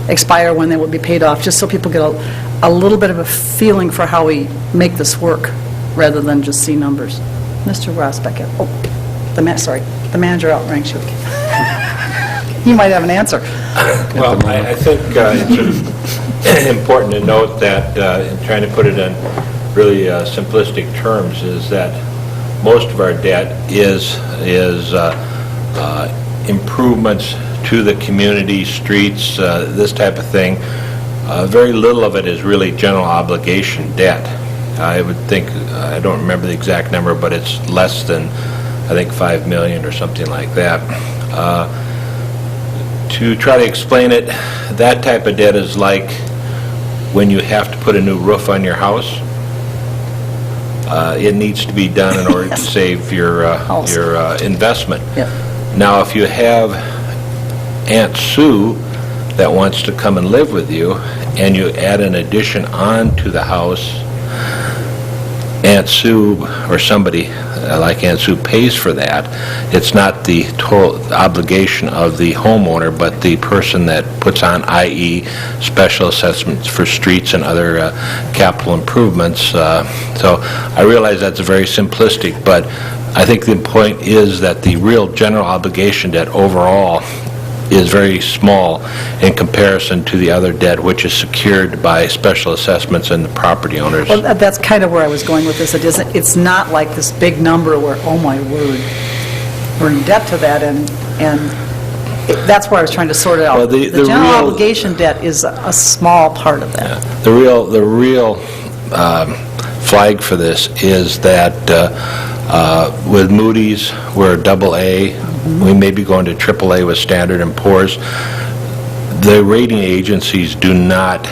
expire, when they will be paid off, just so people get a little bit of a feeling for how we make this work, rather than just see numbers. Mr. Rosbeck, the manager outranks you. You might have an answer. Well, I think it's important to note that, in trying to put it in really simplistic terms, is that most of our debt is improvements to the community, streets, this type of thing. Very little of it is really general obligation debt. I would think, I don't remember the exact number, but it's less than, I think, $5 million or something like that. To try to explain it, that type of debt is like when you have to put a new roof on your house. It needs to be done in order to save your investment. Yeah. Now, if you have Aunt Sue that wants to come and live with you, and you add an addition on to the house, Aunt Sue or somebody like Aunt Sue pays for that. It's not the total obligation of the homeowner, but the person that puts on, i.e. special assessments for streets and other capital improvements. So I realize that's very simplistic, but I think the point is that the real general obligation debt overall is very small in comparison to the other debt, which is secured by special assessments and the property owners. Well, that's kind of where I was going with this. It's not like this big number where, oh my word, we're in debt to that, and that's where I was trying to sort it out. Well, the general obligation debt is a small part of that. Yeah. The real flag for this is that with Moody's, we're AA. We may be going to AAA with Standard & Poor's. The rating agencies do not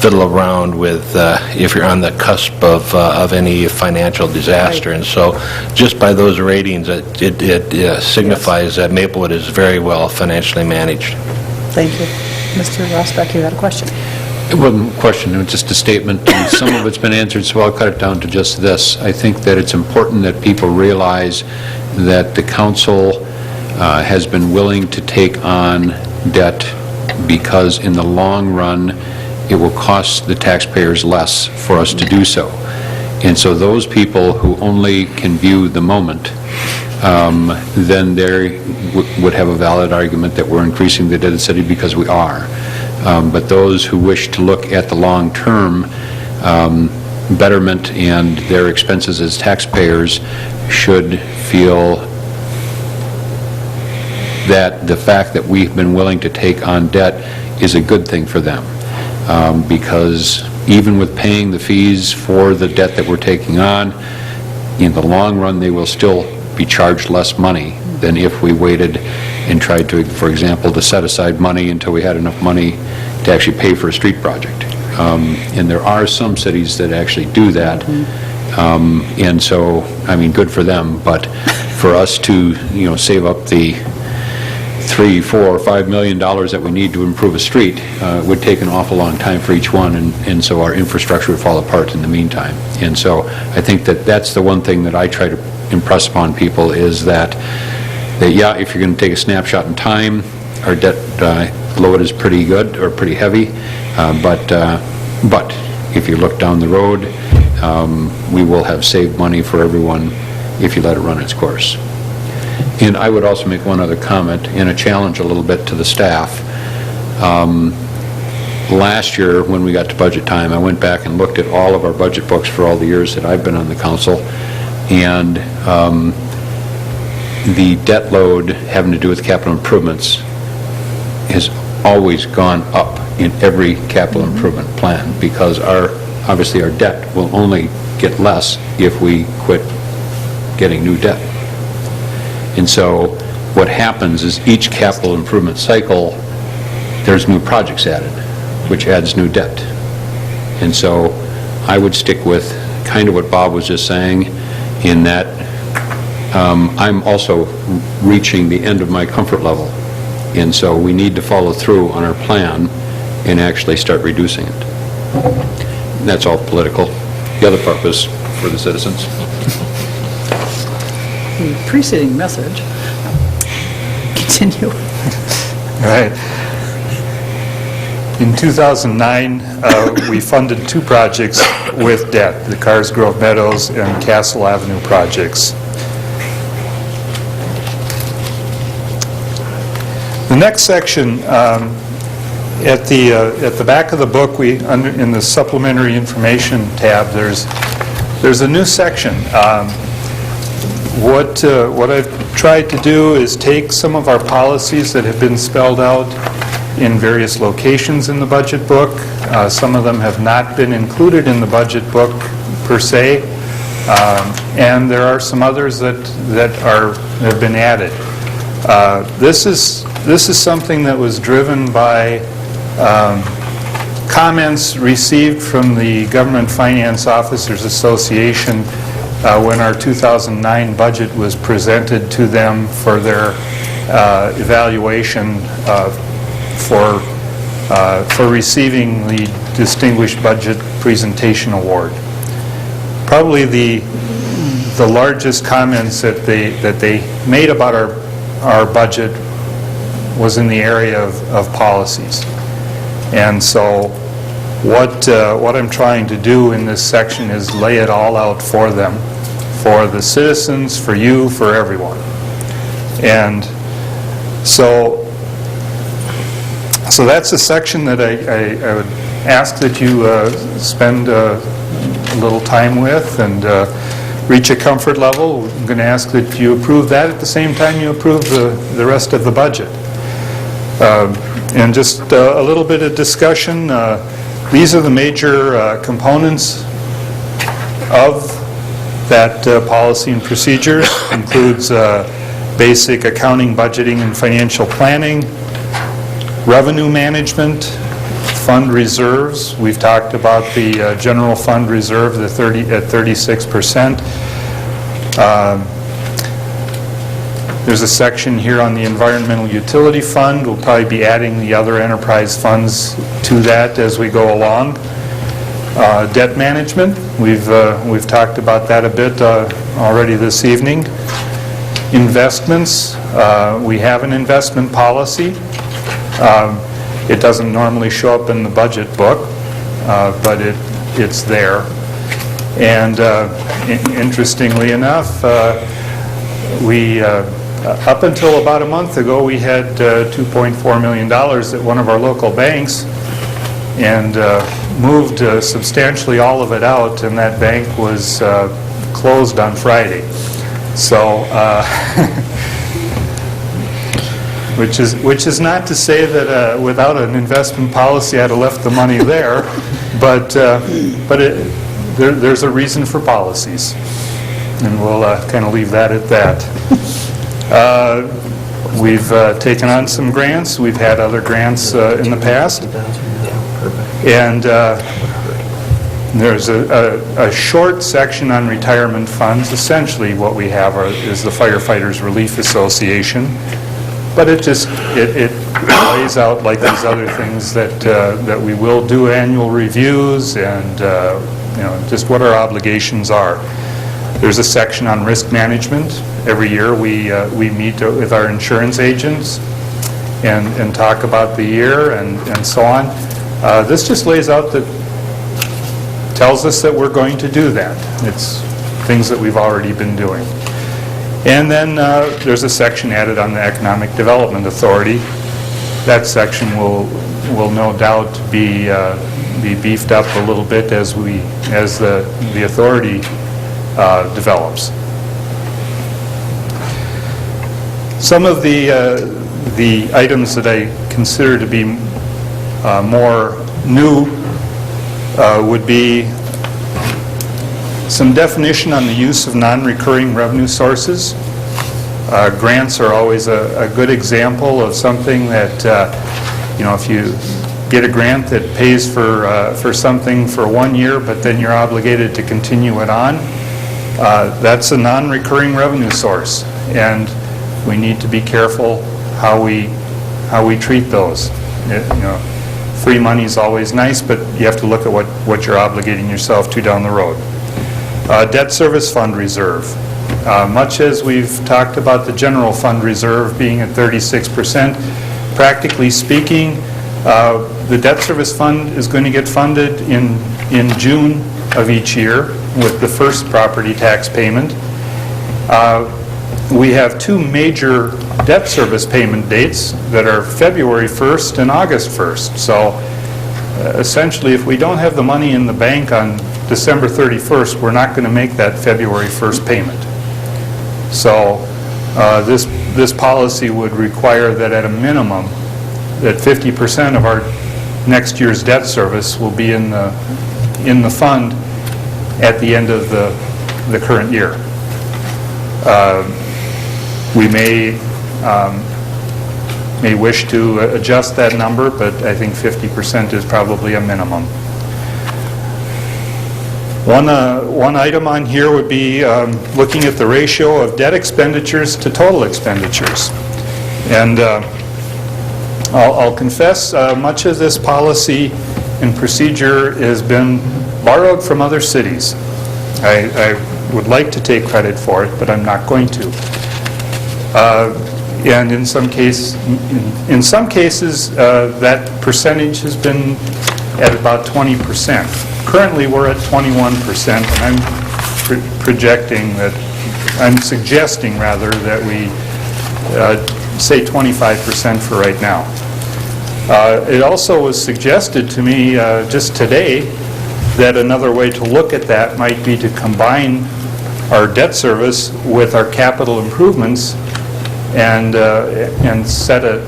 fiddle around with if you're on the cusp of any financial disaster. Right. And so just by those ratings, it signifies that Maplewood is very well financially managed. Thank you. Mr. Rosbeck, you had a question. It wasn't a question, it was just a statement, and some of it's been answered, so I'll cut it down to just this. I think that it's important that people realize that the council has been willing to take on debt because in the long run, it will cost the taxpayers less for us to do so. And so those people who only can view the moment, then they would have a valid argument that we're increasing the debt of the city, because we are. But those who wish to look at the long-term betterment and their expenses as taxpayers should feel that the fact that we've been willing to take on debt is a good thing for them. Because even with paying the fees for the debt that we're taking on, in the long run, they will still be charged less money than if we waited and tried to, for example, to set aside money until we had enough money to actually pay for a street project. And there are some cities that actually do that. And so, I mean, good for them, but for us to, save up the $3, $4, or $5 million that we need to improve a street would take an awful long time for each one, and so our infrastructure would fall apart in the meantime. And so I think that that's the one thing that I try to impress upon people, is that yeah, if you're going to take a snapshot in time, our debt load is pretty good or pretty heavy, but if you look down the road, we will have saved money for everyone if you let it run its course. And I would also make one other comment and a challenge a little bit to the staff. Last year, when we got to budget time, I went back and looked at all of our budget books for all the years that I've been on the council, and the debt load having to do with capital improvements has always gone up in every capital improvement plan, because obviously our debt will only get less if we quit getting new debt. And so what happens is each capital improvement cycle, there's new projects added, which adds new debt. And so I would stick with kind of what Bob was just saying, in that I'm also reaching the end of my comfort level. And so we need to follow through on our plan and actually start reducing it. And that's all political. The other part was for the citizens. The preceding message. Continue. Right. In 2009, we funded 2 projects with debt, the Cars Grove Meadows and Castle Avenue projects. The next section, at the back of the book, in the supplementary information tab, there's a new section. What I've tried to do is take some of our policies that have been spelled out in various locations in the budget book. Some of them have not been included in the budget book per se, and there are some others that have been added. This is something that was driven by comments received from the Government Finance Officers Association when our 2009 budget was presented to them for their evaluation for receiving the Distinguished Budget Presentation Award. Probably the largest comments that they made about our budget was in the area of policies. And so what I'm trying to do in this section is lay it all out for them, for the citizens, for you, for everyone. And so that's a section that I would ask that you spend a little time with and reach a comfort level. I'm going to ask that you approve that at the same time you approve the rest of the budget. And just a little bit of discussion. These are the major components of that policy and procedures. Includes basic accounting, budgeting, and financial planning, revenue management, fund reserves. We've talked about the general fund reserve at 36%. There's a section here on the environmental utility fund. We'll probably be adding the other enterprise funds to that as we go along. Debt management, we've talked about that a bit already this evening. Investments, we have an investment policy. It doesn't normally show up in the budget book, but it's there. And interestingly enough, we up until about a month ago, we had $2.4 million at one of our local banks, and moved substantially all of it out, and that bank was closed on Friday. So, which is not to say that without an investment policy I'd have left the money there, but there's a reason for policies, and we'll kind of leave that at that. We've taken on some grants. We've had other grants in the past. And there's a short section on retirement funds. Essentially what we have is the Firefighters Relief Association. But it lays out, like these other things, that we will do annual reviews and just what our obligations are. There's a section on risk management. Every year we meet with our insurance agents and talk about the year and so on. This just lays out tells us that we're going to do that. It's things that we've already been doing. And then there's a section added on the Economic Development Authority. That section will no doubt be beefed up a little bit as the authority develops. Some of the items that I consider to be more new would be some definition on the use of non-recurring revenue sources. Grants are always a good example of something that, if you get a grant that pays for something for 1 year, but then you're obligated to continue it on, that's a non-recurring revenue source, and we need to be careful how we treat those. Free money is always nice, but you have to look at what you're obligating yourself to down the road. Debt service fund reserve. Much as we've talked about the general fund reserve being at 36%, Practically speaking, the debt service fund is going to get funded in June of each year with the first property tax payment. We have two major debt service payment dates that are February 1st and August 1st. So essentially, if we don't have the money in the bank on December 31st, we're not going to make that February 1st payment. So this policy would require that at a minimum, that 50% of our next year's debt service will be in the fund at the end of the current year. We may wish to adjust that number, but I think 50% is probably a minimum. One item on here would be looking at the ratio of debt expenditures to total expenditures. And I'll confess, much of this policy and procedure has been borrowed from other cities. I would like to take credit for it, but I'm not going to. And in some cases, that percentage has been at about 20%. Currently, we're at 21%, and I'm suggesting rather that we say 25% for right now. It also was suggested to me just today that another way to look at that might be to combine our debt service with our capital improvements and set a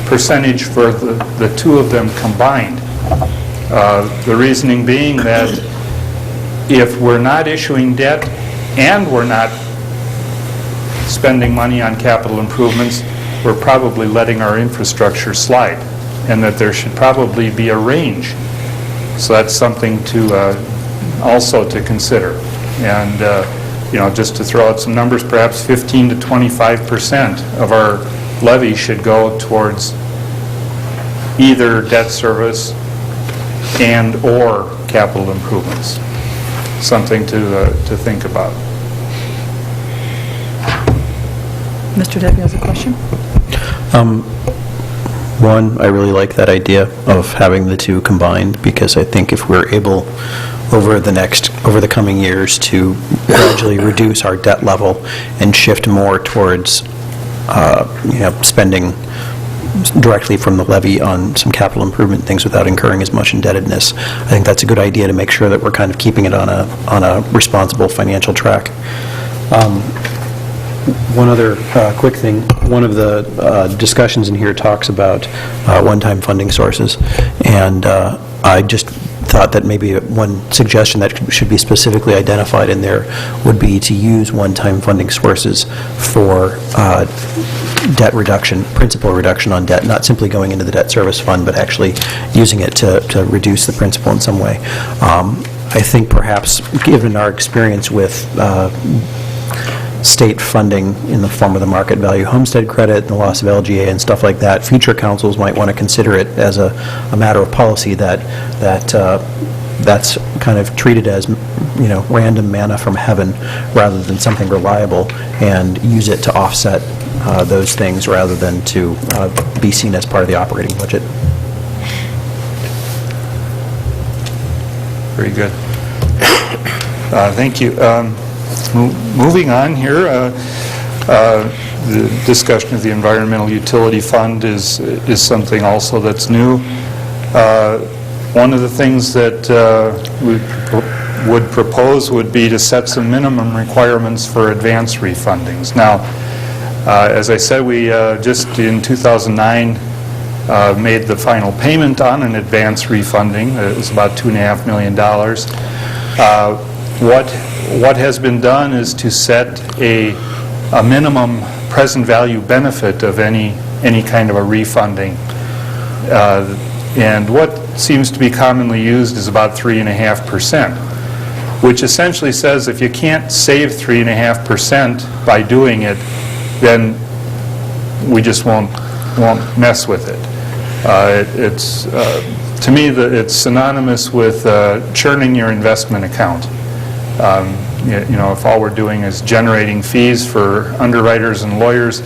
percentage for the two of them combined. The reasoning being that if we're not issuing debt and we're not spending money on capital improvements, we're probably letting our infrastructure slide, and that there should probably be a range. So that's something to also to consider. And just to throw out some numbers, perhaps 15 to 25% of our levy should go towards either debt service and or capital improvements. Something to think about. Mr. Debbie has a question? One, I really like that idea of having the two combined, because I think if we're able over the coming years to gradually reduce our debt level and shift more towards spending directly from the levy on some capital improvement things without incurring as much indebtedness, I think that's a good idea to make sure that we're kind of keeping it on a responsible financial track. One other quick thing, one of the discussions in here talks about one-time funding sources, and I just thought that maybe one suggestion that should be specifically identified in there would be to use one-time funding sources for debt reduction, principal reduction on debt, not simply going into the debt service fund, but actually using it to reduce the principal in some way. I think perhaps, given our experience with state funding in the form of the market value homestead credit and the loss of LGA and stuff like that, future councils might want to consider it as a matter of policy that's kind of treated as, random manna from heaven rather than something reliable, and use it to offset those things rather than to be seen as part of the operating budget. Very good. Thank you. Moving on here, the discussion of the Environmental Utility Fund is something also that's new. One of the things that we would propose would be to set some minimum requirements for advance refundings. Now, as I said, we just in 2009 made the final payment on an advance refunding. It was about $2.5 million. What has been done is to set a minimum present value benefit of any kind of a refunding. And what seems to be commonly used is about 3.5%, which essentially says if you can't save 3.5% by doing it, then we just won't mess with it. To me, it's synonymous with churning your investment account. If all we're doing is generating fees for underwriters and lawyers,